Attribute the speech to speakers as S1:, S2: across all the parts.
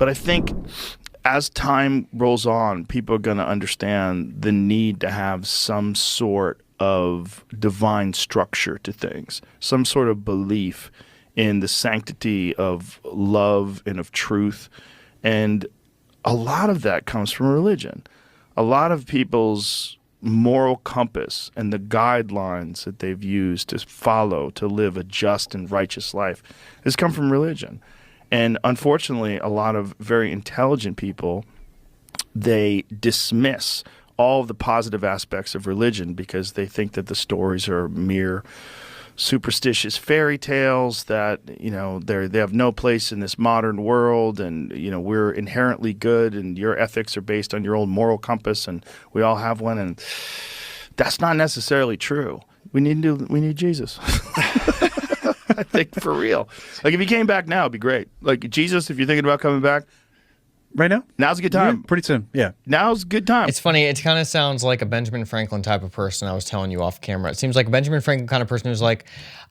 S1: But I think as time rolls on, people are going to understand the need to have some sort of divine structure to things, some sort of belief in the sanctity of love and of truth. And a lot of that comes from religion. A lot of people's moral compass and the guidelines that they've used to follow to live a just and righteous life has come from religion. And unfortunately, a lot of very intelligent people, they dismiss all of the positive aspects of religion because they think that the stories are mere superstitious fairy tales, that they have no place in this modern world, and we're inherently good and your ethics are based on your old moral compass and we all have one. And that's not necessarily true. We need Jesus. I think, for real. Like, if he came back now, it'd be great. Like, Jesus, if you're thinking about coming back
S2: right now,
S1: now's a good time.
S2: Yeah, pretty soon. Yeah,
S1: now's a good time.
S3: It's funny. It kind of sounds like a Benjamin Franklin type of person. I was telling you off camera. It seems like a Benjamin Franklin kind of person who's like,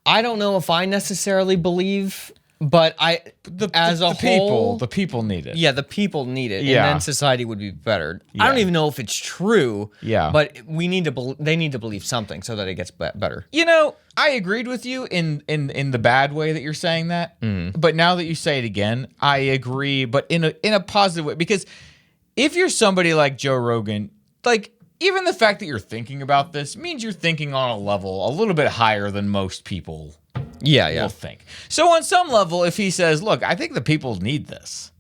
S3: I don't know if I necessarily believe, but the
S4: people need it.
S3: Yeah, the people need it,
S4: Yeah.
S3: and then society would be better.
S4: Yeah.
S3: I don't even know if it's true.
S4: Yeah.
S3: but they need to believe something so that it gets better.
S4: I agreed with you in the bad way that you're saying that. But now that you say it again, I agree, but in a positive way. Because if you're somebody like Joe Rogan, like, even the fact that you're thinking about this means you're thinking on a level a little bit higher than most people will think. So on some level, if he says, look, I think the people need this.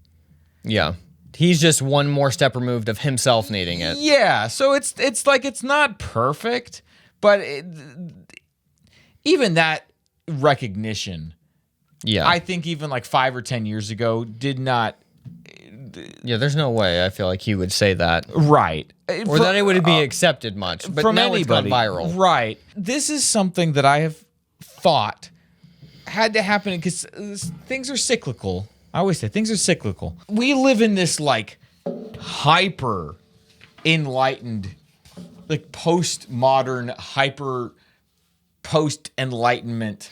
S3: Yeah. He's just one more step removed of himself needing it.
S4: Yeah, so it's like it's not perfect, but even that recognition, I think even like 5 or 10 years ago did not.
S3: Yeah, there's no way I feel like he would say that.
S4: Right.
S3: Or that it would be accepted much. But
S4: from
S3: now
S4: anybody.
S3: It's gone viral.
S4: Right. This is something that I have thought had to happen because things are cyclical. I always say things are cyclical. We live in this like hyper enlightened, like postmodern, hyper post-enlightenment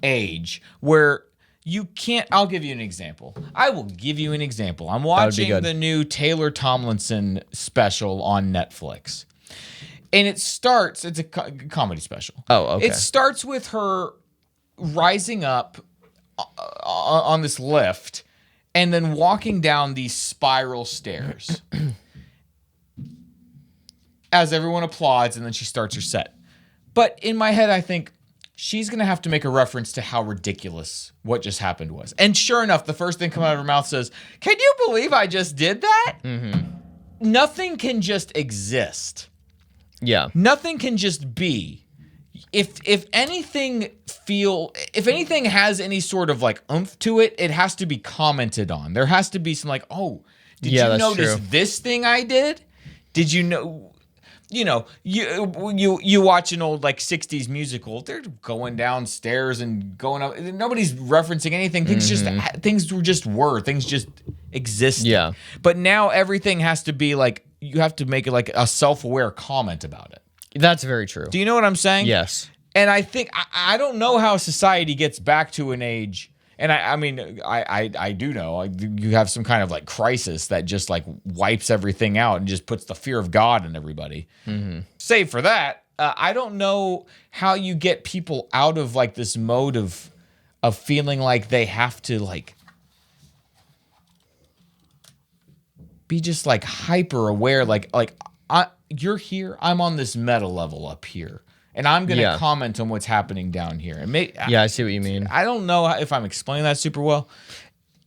S4: age where you can't. I'll give you an example. I will give you an example. I'm watching the new Taylor Tomlinson special on Netflix. And it starts, it's a comedy special.
S3: Oh, okay.
S4: It starts with her rising up on this lift and then walking down these spiral stairs as everyone applauds, and then she starts her set. But in my head, I think she's going to have to make a reference to how ridiculous what just happened was. And sure enough, the first thing coming out of her mouth says, "Can you believe I just did that?" Mm-hmm. Nothing can just exist.
S3: Yeah.
S4: Nothing can just be. If anything has any sort of like oomph to it, it has to be commented on. There has to be some like, oh, did you notice this thing I did? Did you know? You watch an old like 60s musical, they're going downstairs and going up. Nobody's referencing anything. Things just existed.
S3: Yeah.
S4: But now everything has to be like, you have to make it like a self-aware comment about it.
S3: That's very true.
S4: Do you know what I'm saying?
S3: Yes.
S4: And I think I don't know how society gets back to an age. And I mean, I do know you have some kind of like crisis that just like wipes everything out and just puts the fear of God in everybody. Mm-hmm. Save for that, I don't know how you get people out of like this mode of feeling like they have to like be just like hyper aware. Like you're here, I'm on this meta level up here. And I'm going to comment on what's happening down here.
S3: I see what you mean.
S4: I don't know if I'm explaining that super well.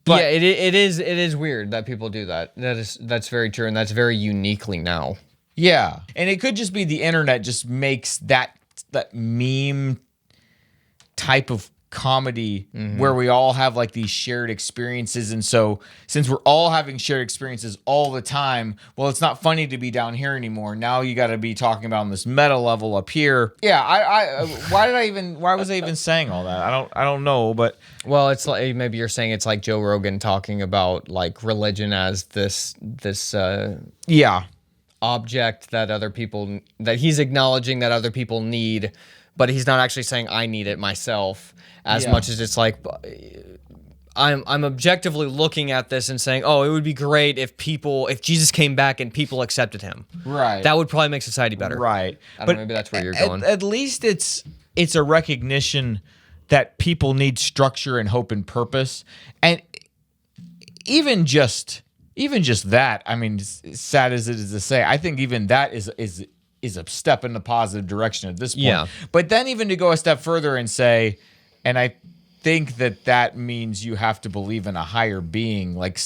S4: But
S3: yeah, it is weird that people do that. That's very true, and that's very uniquely now.
S4: Yeah. And it could just be the internet just makes that meme type of comedy where we all have like these shared experiences. And so since we're all having shared experiences all the time, well, it's not funny to be down here anymore. Now you got to be talking about on this meta level up here. Yeah. Why was I even saying all that? I don't know, but
S3: well, it's like maybe you're saying it's like Joe Rogan talking about like religion as this object that he's acknowledging that other people need, but he's not actually saying I need it myself as much as it's like I'm objectively looking at this and saying, oh, it would be great if Jesus came back and people accepted him.
S4: Right.
S3: That would probably make society better.
S4: Right.
S3: I don't know, maybe that's where you're going.
S4: At least it's a recognition that people need structure and hope and purpose. And even just that, I mean, as sad as it is to say, I think even that is a step in the positive direction at this point.
S3: Yeah.
S4: But then even to go a step further and say, and I think that means you have to believe in a higher being, like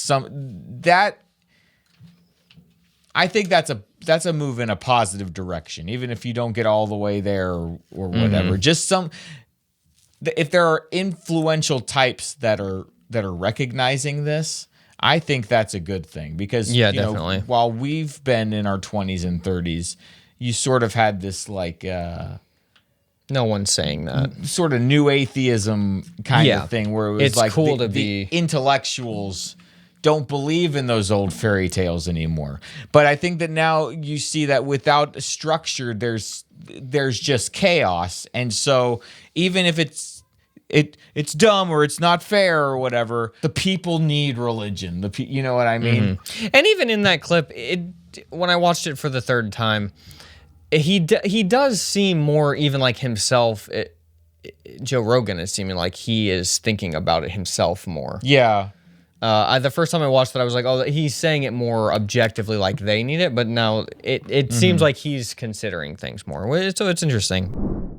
S4: I think that's a move in a positive direction, even if you don't get all the way there or whatever. Just if there are influential types that are recognizing this, I think that's a good thing because
S3: definitely.
S4: While we've been in our 20s and 30s, you sort of had this like
S3: No one's saying that.
S4: sort of new atheism kind of thing where it was
S3: It's
S4: like
S3: cool
S4: the
S3: to be
S4: intellectuals don't believe in those old fairy tales anymore. But I think that now you see that without structure, there's just chaos. And so even if it's dumb or it's not fair or whatever, the people need religion. You know what I mean?
S3: And even in that clip, when I watched it for the third time, he does seem more even like himself. Joe Rogan is seeming like he is thinking about it himself more.
S4: Yeah.
S3: The first time I watched it, I was like, oh, he's saying it more objectively like they need it. But now it seems like he's considering things more. So it's interesting.